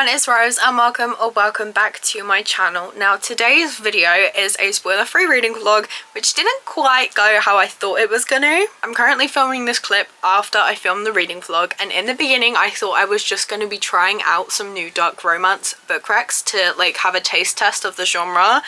everyone, it's Rose and welcome back to my channel. Now today's video is a spoiler-free reading vlog which didn't quite go how I thought it was gonna. I'm currently filming this clip after I filmed the reading vlog, and in the beginning I thought I was just going to be trying out some new dark romance book recs to like have a taste test of the genre.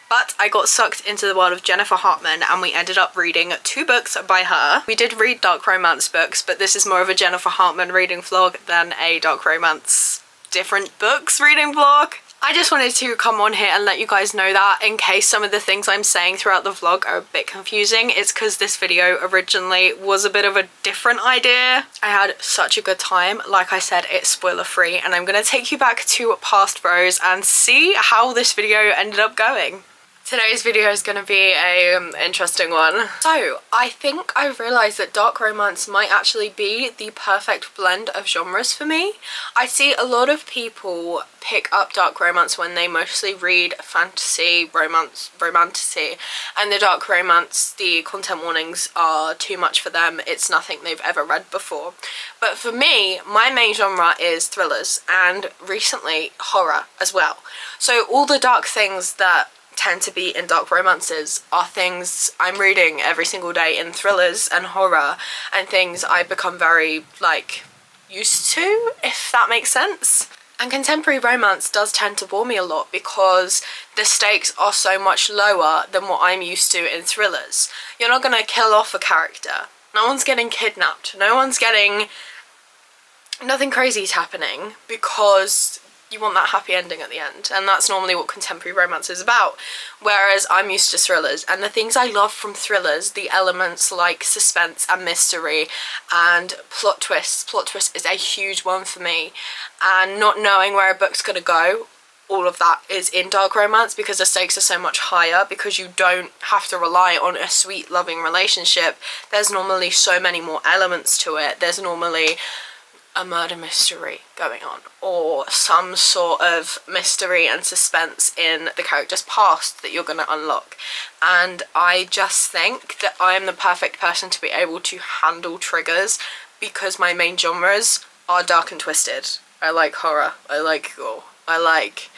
But I got sucked into the world of Jennifer Hartman and we ended up reading 2 books by her. We did read dark romance books, but this is more of a Jennifer Hartman reading vlog than a dark romance different books reading vlog. I just wanted to come on here and let you guys know that in case some of the things I'm saying throughout the vlog are a bit confusing. It's because this video originally was a bit of a different idea. I had such a good time. Like I said, it's spoiler free and I'm going to take you back to past bros and see how this video ended up going. Today's video is going to be a interesting one. So, I think I've realised that dark romance might actually be the perfect blend of genres for me. I see a lot of people pick up dark romance when they mostly read fantasy, romance, romantasy, and the dark romance, the content warnings are too much for them. It's nothing they've ever read before. But for me, my main genre is thrillers and recently horror as well. So all the dark things that tend to be in dark romances are things I'm reading every single day in thrillers and horror, and things I become very like used to, if that makes sense. And contemporary romance does tend to bore me a lot because the stakes are so much lower than what I'm used to in thrillers. You're not gonna kill off a character, no one's getting kidnapped, nothing crazy's happening, because you want that happy ending at the end, and that's normally what contemporary romance is about. Whereas I'm used to thrillers, and the things I love from thrillers, the elements like suspense and mystery and plot twists. Plot twist is a huge one for me, and not knowing where a book's gonna go, all of that is in dark romance because the stakes are so much higher, because you don't have to rely on a sweet loving relationship. There's normally so many more elements to it. There's normally a murder mystery going on, or some sort of mystery and suspense in the character's past that you're going to unlock. And I just think that I am the perfect person to be able to handle triggers, because my main genres are dark and twisted. I like horror, I like gore, I like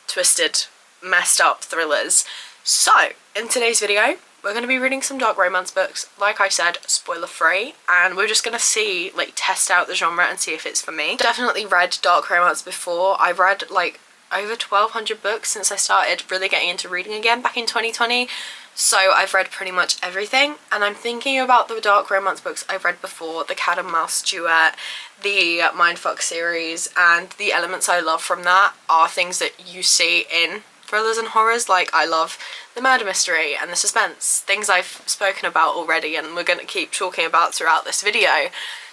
twisted, messed up thrillers. So in today's video we're going to be reading some dark romance books, like I said, spoiler free, and we're just going to see, like, test out the genre and see if it's for me. Definitely read dark romance before. I've read like over 1,200 books since I started really getting into reading again back in 2020, so I've read pretty much everything. And I'm thinking about the dark romance books I've read before, the Cat and Mouse duet, the Mindfuck series, and the elements I love from that are things that you see in thrillers and horrors. Like, I love the murder mystery and the suspense, things I've spoken about already and we're going to keep talking about throughout this video.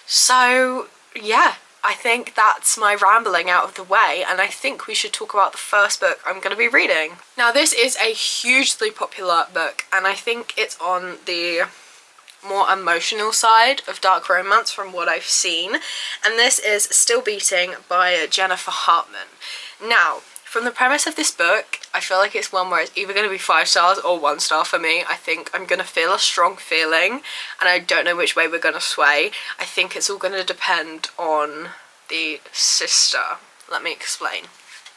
So yeah, I think that's my rambling out of the way, and I think we should talk about the first book I'm going to be reading. Now this is a hugely popular book, and I think it's on the more emotional side of dark romance from what I've seen, and this is Still Beating by Jennifer Hartman. Now, from the premise of this book, I feel like it's one where it's either going to be 5 stars or 1 star for me. I think I'm going to feel a strong feeling, and I don't know which way we're going to sway. I think it's all going to depend on the sister. Let me explain.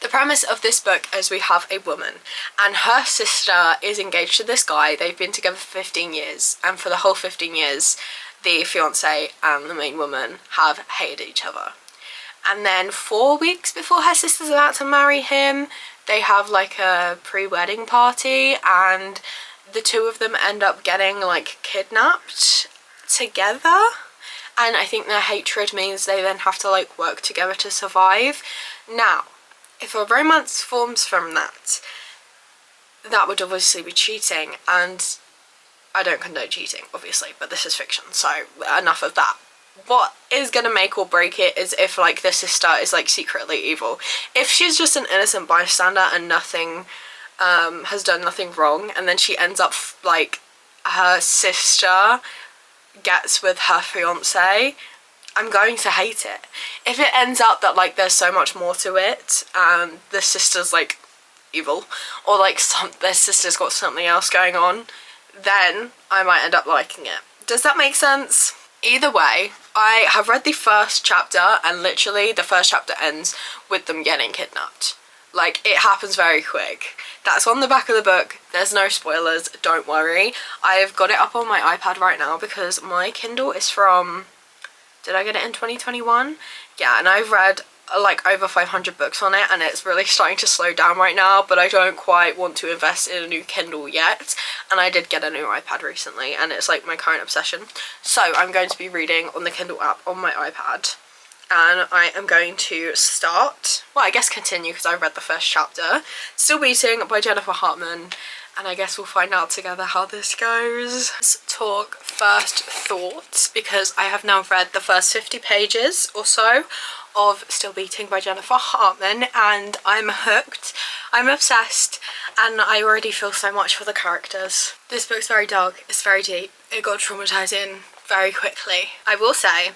The premise of this book is we have a woman, and her sister is engaged to this guy. They've been together for 15 years, and for the whole 15 years, the fiance and the main woman have hated each other. And then 4 weeks before her sister's about to marry him, they have like a pre-wedding party, and the two of them end up getting like kidnapped together. And I think their hatred means they then have to like work together to survive. Now, if a romance forms from that, that would obviously be cheating, and I don't condone cheating, obviously, but this is fiction, so enough of that. What is gonna make or break it is if like the sister is like secretly evil. If she's just an innocent bystander and nothing has done nothing wrong, and then she ends up like her sister gets with her fiance, I'm going to hate it. If it ends up that like there's so much more to it and the sister's like evil, or like their sister's got something else going on, then I might end up liking it. Does that make sense? Either way, I have read the first chapter, and literally the first chapter ends with them getting kidnapped. Like, it happens very quick. That's on the back of the book. There's no spoilers, don't worry. I've got it up on my iPad right now because my Kindle is from... Did I get it in 2021? Yeah, and I've read like over 500 books on it, and it's really starting to slow down right now, but I don't quite want to invest in a new Kindle yet. And I did get a new iPad recently, and it's like my current obsession. So I'm going to be reading on the Kindle app on my iPad. And I am going to start, well, I guess continue because I read the first chapter, Still Beating by Jennifer Hartman, and I guess we'll find out together how this goes. Let's talk first thoughts, because I have now read the first 50 pages or so of Still Beating by Jennifer Hartman, and I'm hooked, I'm obsessed, and I already feel so much for the characters. This book's very dark, it's very deep, it got traumatizing very quickly. I will say,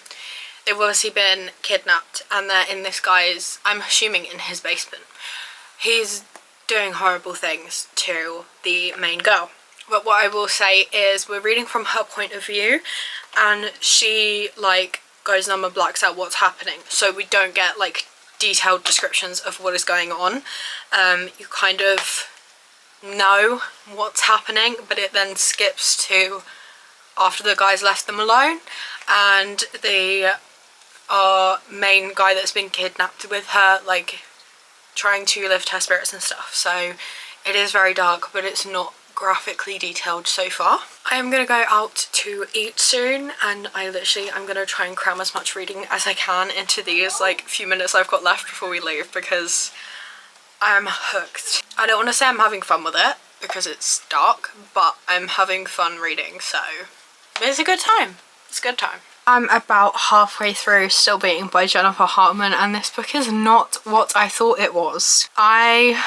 they've obviously been kidnapped and they're in this guy's, I'm assuming in his basement. He's doing horrible things to the main girl. But what I will say is we're reading from her point of view, and she like goes numb and blacks out what's happening. So we don't get like detailed descriptions of what is going on. You kind of know what's happening, but it then skips to after the guys left them alone, and the main guy that's been kidnapped with her, like trying to lift her spirits and stuff. So it is very dark, but it's not graphically detailed so far. I am gonna go out to eat soon, and I'm gonna try and cram as much reading as I can into these like few minutes I've got left before we leave, because I'm hooked. I don't want to say I'm having fun with it because it's dark, but I'm having fun reading, so it's a good time. It's a good time. I'm about halfway through Still Beating by Jennifer Hartman, and this book is not what I thought it was. I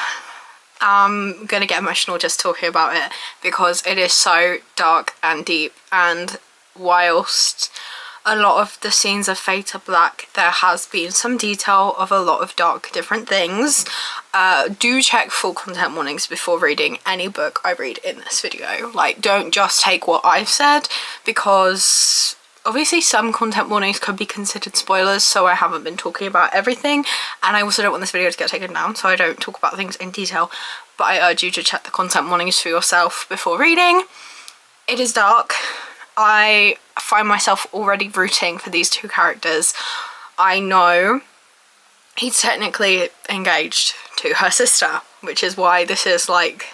am gonna get emotional just talking about it because it is so dark and deep, and whilst a lot of the scenes are fade to black, there has been some detail of a lot of dark different things. Do check full content warnings before reading any book I read in this video. Like, don't just take what I've said, because obviously some content warnings could be considered spoilers, so I haven't been talking about everything, and I also don't want this video to get taken down, so I don't talk about things in detail, but I urge you to check the content warnings for yourself before reading. It is dark. I find myself already rooting for these two characters. I know he's technically engaged to her sister, which is why this is like,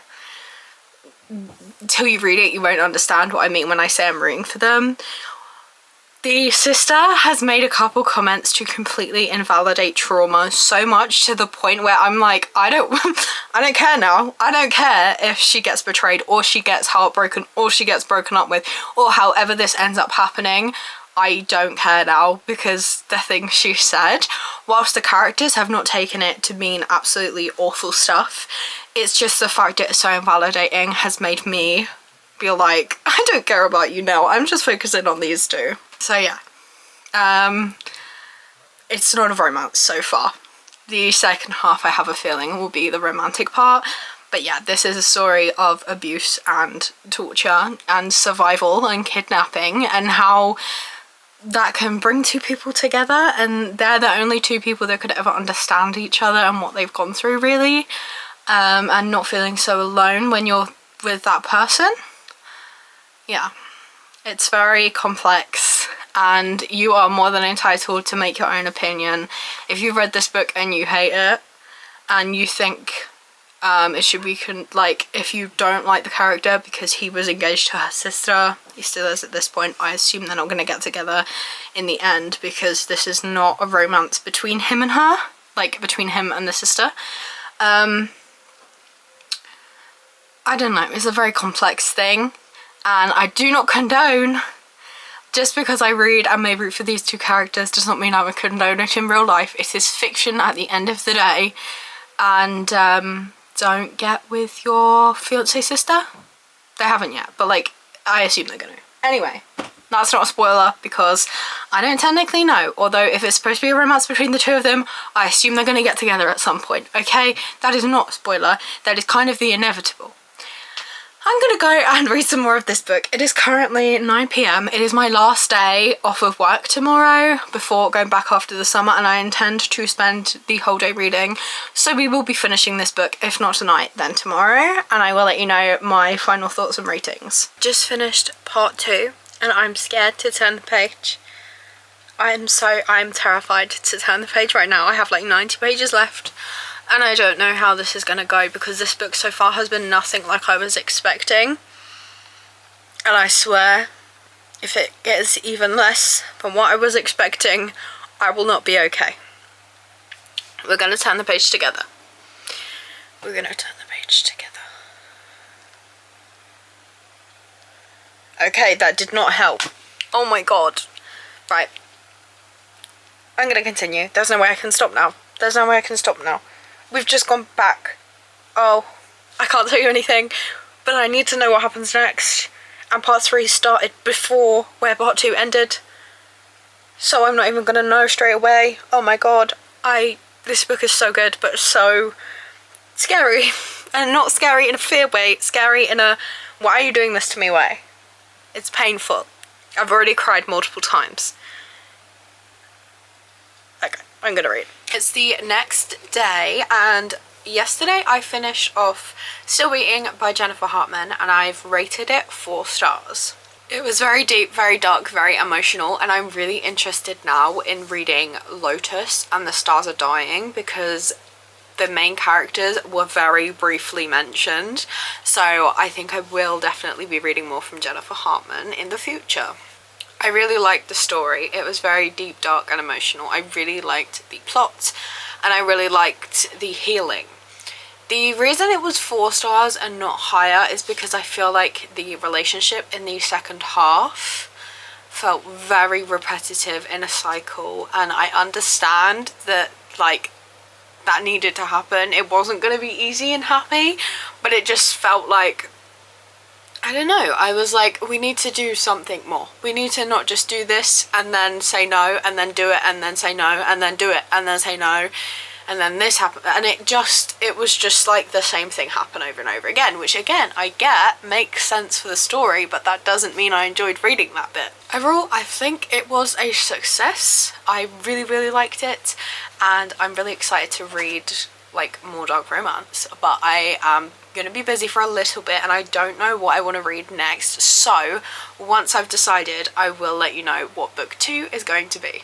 until you read it you won't understand what I mean when I say I'm rooting for them. The sister has made a couple comments to completely invalidate trauma so much to the point where I'm like, I don't care now. I don't care if she gets betrayed or she gets heartbroken or she gets broken up with or however this ends up happening. I don't care now, because the things she said, whilst the characters have not taken it to mean absolutely awful stuff, it's just the fact that it's so invalidating has made me feel like, I don't care about you now, I'm just focusing on these two. So yeah, it's not a romance so far. The second half, I have a feeling, will be the romantic part. But yeah, this is a story of abuse and torture and survival and kidnapping, and how that can bring two people together, and they're the only two people that could ever understand each other and what they've gone through, really, and not feeling so alone when you're with that person. Yeah, it's very complex, and you are more than entitled to make your own opinion. If you've read this book and you hate it, and you think it should be, like, if you don't like the character because he was engaged to her sister, he still is at this point, I assume they're not going to get together in the end, because this is not a romance between him and her, like between him and the sister. I don't know, it's a very complex thing, and I do not condone. Just because I read and may root for these two characters does not mean I would condone it in real life. It is fiction at the end of the day, and don't get with your fiancé sister. They haven't yet, but like, I assume they're gonna. Anyway, that's not a spoiler because I don't technically know, although if it's supposed to be a romance between the two of them, I assume they're gonna get together at some point, okay? That is not a spoiler, that is kind of the inevitable. I'm gonna go and read some more of this book. It is currently 9 p.m. It is my last day off of work tomorrow before going back after the summer, and I intend to spend the whole day reading. So we will be finishing this book, if not tonight, then tomorrow, and I will let you know my final thoughts and ratings. Just finished part 2, and I'm scared to turn the page. I'm terrified to turn the page right now. I have like 90 pages left. And I don't know how this is going to go because this book so far has been nothing like I was expecting. And I swear, if it gets even less than what I was expecting, I will not be okay. We're going to turn the page together. We're going to turn the page together. Okay, that did not help. Oh my god. Right. I'm going to continue. There's no way I can stop now. There's no way I can stop now. We've just gone back. Oh, I can't tell you anything, but I need to know what happens next. And part 3 started before where part 2 ended. So I'm not even gonna know straight away. Oh my god, this book is so good, but so scary. And not scary in a fear way, scary in a why are you doing this to me way. It's painful. I've already cried multiple times. Okay, I'm gonna read. It's the next day, and yesterday I finished off Still Beating by Jennifer Hartman, and I've rated it 4 stars. It was very deep, very dark, very emotional, and I'm really interested now in reading Lotus and The Stars Are Dying because the main characters were very briefly mentioned, so I think I will definitely be reading more from Jennifer Hartman in the future. I really liked the story. It was very deep, dark and emotional. I really liked the plot and I really liked the healing. The reason it was 4 stars and not higher is because I feel like the relationship in the second half felt very repetitive in a cycle, and I understand that like that needed to happen. It wasn't going to be easy and happy, but it just felt like, I don't know, I was like, we need to do something more. We need to not just do this and then say no and then do it and then say no and then do it and then say no and then this happened, and it was just like the same thing happen over and over again, which again I get makes sense for the story, but that doesn't mean I enjoyed reading that bit. Overall, I think it was a success. I really liked it, and I'm really excited to read like more dark romance, but I am gonna be busy for a little bit and I don't know what I want to read next, so once I've decided I will let you know what book 2 is going to be.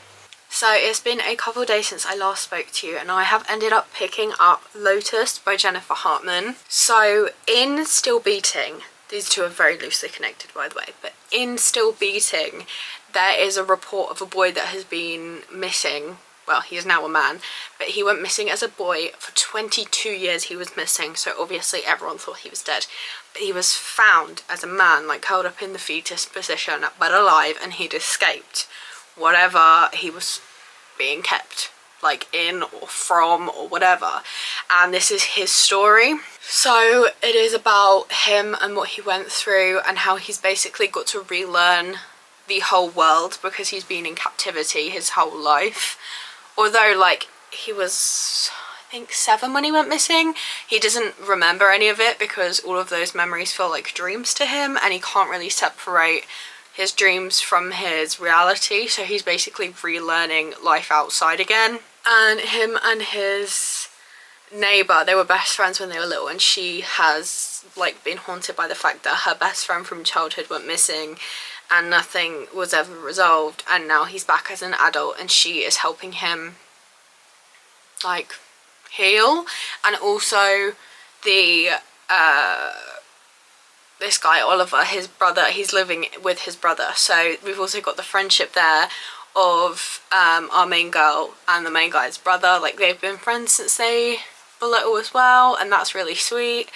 So it's been a couple of days since I last spoke to you, and I have ended up picking up Lotus by Jennifer Hartman. So in Still Beating, these two are very loosely connected by the way, but in Still Beating there is a report of a boy that has been missing. Well, he is now a man, but he went missing as a boy. For 22 years he was missing, so obviously everyone thought he was dead. But he was found as a man, like curled up in the fetus position, but alive, and he'd escaped whatever he was being kept, like in or from or whatever. And this is his story. So it is about him and what he went through and how he's basically got to relearn the whole world because he's been in captivity his whole life. Although like he was, I think 7 when he went missing, he doesn't remember any of it because all of those memories feel like dreams to him, and he can't really separate his dreams from his reality, so he's basically relearning life outside again. And him and his neighbour, they were best friends when they were little, and she has like been haunted by the fact that her best friend from childhood went missing and nothing was ever resolved, and now he's back as an adult and she is helping him like heal. And also the this guy Oliver, his brother, he's living with his brother, so we've also got the friendship there of our main girl and the main guy's brother. Like they've been friends since they were little as well, and that's really sweet.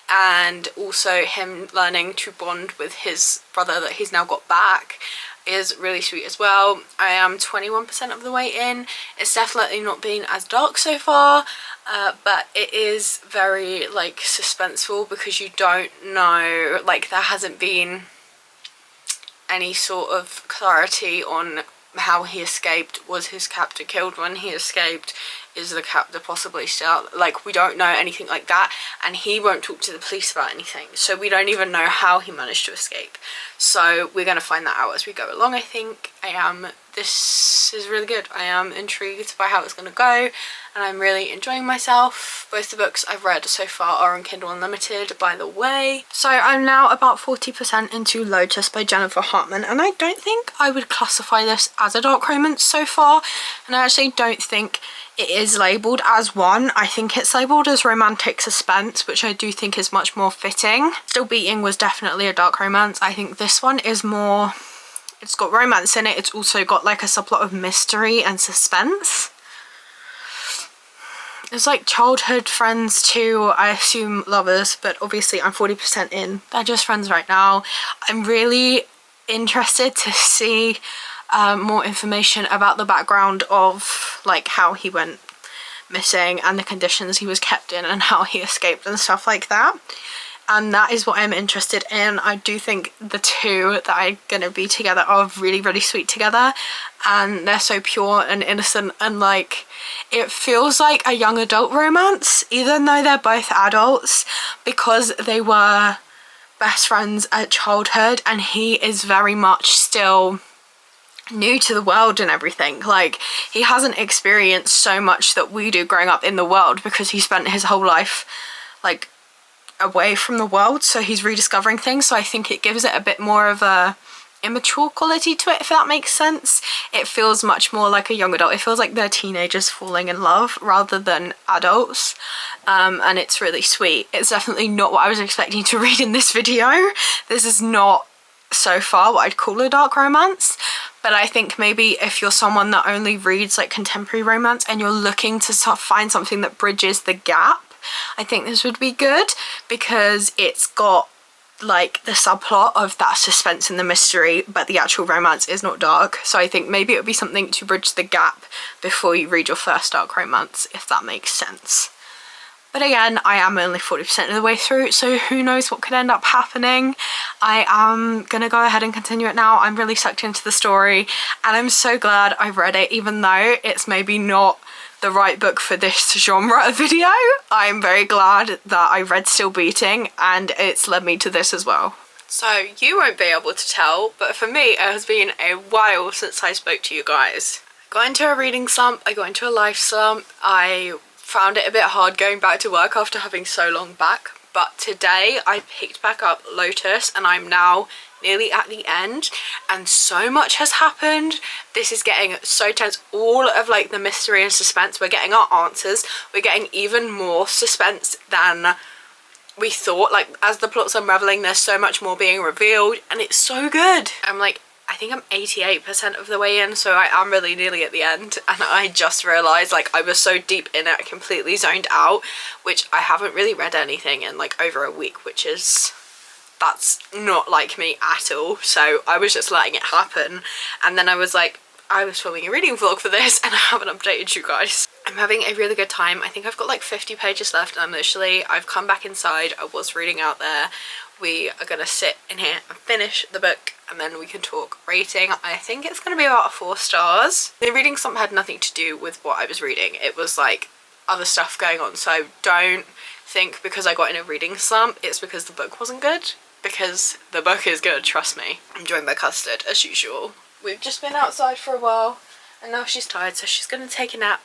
And also him learning to bond with his brother that he's now got back is really sweet as well. I am 21% of the way in. It's definitely not been as dark so far, but it is very like suspenseful because you don't know, like there hasn't been any sort of clarity on how he escaped. Was his captor killed when he escaped? is the captor possibly still, like, we don't know anything like that, and he won't talk to the police about anything, so we don't even know how he managed to escape. So we're going to find that out as we go along, I think. This is really good. I am intrigued by how it's going to go, and I'm really enjoying myself. Both the books I've read so far are on Kindle Unlimited, by the way. So I'm now about 40% into Lotus by Jennifer Hartman, and I don't think I would classify this as a dark romance so far, and I actually don't think it is labelled as one. I think it's labelled as romantic suspense, which I do think is much more fitting. Still Beating was definitely a dark romance. I think this one is more, it's got romance in it, it's also got like a subplot of mystery and suspense. It's like childhood friends to, I assume, lovers, but obviously I'm 40% in. They're just friends right now. I'm really interested to see more information about the background of like how he went missing and the conditions he was kept in and how he escaped and stuff like that, and that is what I'm interested in. I do think the two that are gonna be together are really, really sweet together, and they're so pure and innocent, and like it feels like a young adult romance even though they're both adults, because they were best friends at childhood and he is very much still new to the world and everything. Like, he hasn't experienced so much that we do growing up in the world because he spent his whole life like away from the world, so he's rediscovering things. So I think it gives it a bit more of a immature quality to it, if that makes sense. It feels much more like a young adult. It feels like they're teenagers falling in love rather than adults, and it's really sweet. It's definitely not what I was expecting to read in this video. This is not so far what I'd call a dark romance, but I think maybe if you're someone that only reads like contemporary romance and you're looking to find something that bridges the gap, I think this would be good, because it's got like the subplot of that suspense and the mystery, but the actual romance is not dark. So I think maybe it would be something to bridge the gap before you read your first dark romance, if that makes sense. But again, I am only 40% of the way through, so who knows what could end up happening. I am gonna go ahead and continue it now. I'm really sucked into the story, and I'm so glad I read it, even though it's maybe not the right book for this genre of video. I'm very glad that I read Still Beating, and it's led me to this as well. So you won't be able to tell, but for me it has been a while since I spoke to you guys. I got into a reading slump, I got into a life slump, I found it a bit hard going back to work after having so long back, but today I picked back up Lotus and I'm now nearly at the end, and so much has happened. This is getting so tense. All of like the mystery and suspense, we're getting our answers, we're getting even more suspense than we thought. Like, as the plot's unraveling, there's so much more being revealed, and it's so good. I'm like, I think I'm 88% of the way in, so I am really nearly at the end, and I just realised like I was so deep in it, I completely zoned out, which I haven't really read anything in like over a week, that's not like me at all. So I was just letting it happen, and then I was like, I was filming a reading vlog for this and I haven't updated you guys. I'm having a really good time. I think I've got like 50 pages left, and I've come back inside. I was reading out there. We are gonna sit in here and finish the book, and then we can talk rating. I think it's gonna be about 4 stars. The reading slump had nothing to do with what I was reading. It was like other stuff going on, so don't think because I got in a reading slump it's because the book wasn't good, because the book is good, trust me. I'm joined by Custard as usual. We've just been outside for a while and now she's tired, so she's gonna take a nap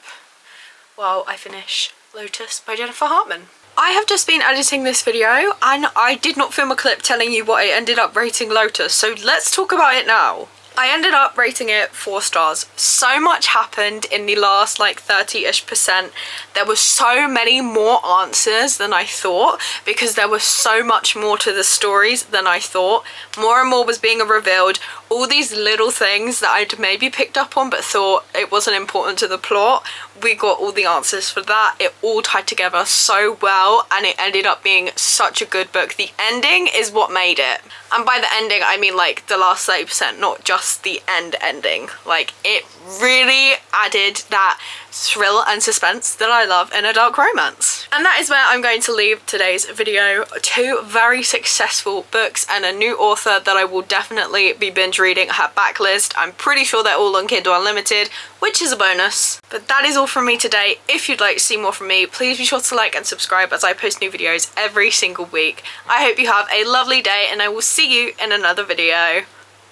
while I finish Lotus by Jennifer Hartman. I have just been editing this video and I did not film a clip telling you what I ended up rating Lotus, so let's talk about it now. I ended up rating it 4 stars. So much happened in the last like 30-ish%. There were so many more answers than I thought, because there was so much more to the stories than I thought. More and more was being revealed. All these little things that I'd maybe picked up on but thought it wasn't important to the plot, we got all the answers for that. It all tied together so well, and it ended up being such a good book. The ending is what made it. And by the ending, I mean like the last 30%, not just the ending. Like, it really added that thrill and suspense that I love in a dark romance. And that is where I'm going to leave today's video. 2 very successful books and a new author that I will definitely be binge reading her backlist. I'm pretty sure they're all on Kindle Unlimited, which is a bonus. But that is all from me today. If you'd like to see more from me, please be sure to like and subscribe as I post new videos every single week. I hope you have a lovely day and I will see you in another video.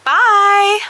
Bye!